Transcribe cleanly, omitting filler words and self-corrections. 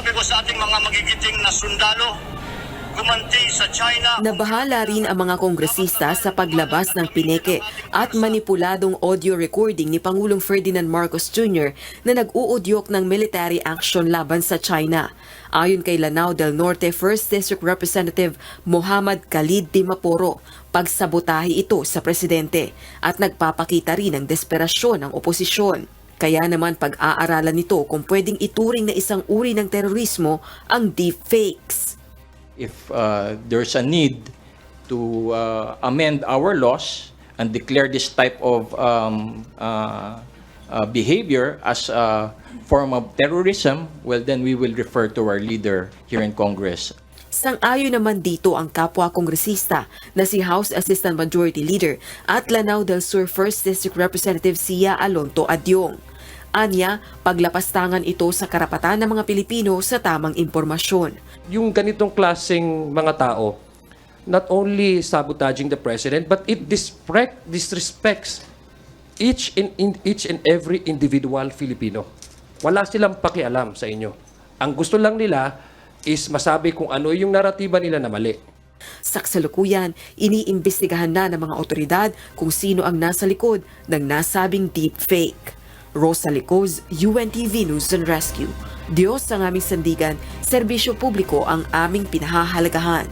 sinasabi ko sa ating mga magigiting na sundalo, gumanti sa China. Nabahala rin ang mga kongresista sa paglabas ng pineke at manipuladong audio recording ni Pangulong Ferdinand Marcos Jr. na nag-uudyok ng military action laban sa China. Ayon kay Lanao del Norte 1st District Representative Muhammad Khalid Dimaporo, pagsabotahe ito sa presidente at nagpapakita rin ng desperasyon ng oposisyon. Kaya naman pag-aaralan nito kung pwedeng ituring na isang uri ng terorismo ang deepfakes. If there's a need to amend our laws and declare this type of behavior as a form of terrorism, well, then we will refer to our leader here in Congress. Sang-ayon naman dito ang kapwa kongresista na si House Assistant Majority Leader at Lanao del Sur 1st District Representative Sia Alonto Adyong. Anya, paglapastangan ito sa karapatan ng mga Pilipino sa tamang impormasyon. Yung ganitong klaseng mga tao, not only sabotaging the president, but it disrespects each and every individual Filipino. Wala silang pakialam sa inyo. Ang gusto lang nila is masabi kung ano yung naratiba nila na mali. Sa kasalukuyan, iniimbestigahan na ng mga otoridad kung sino ang nasa likod ng nasabing deepfake. Rosa Licoz, UNTV News and Rescue. Diyos ang aming sandigan, serbisyo publiko ang aming pinahahalagahan.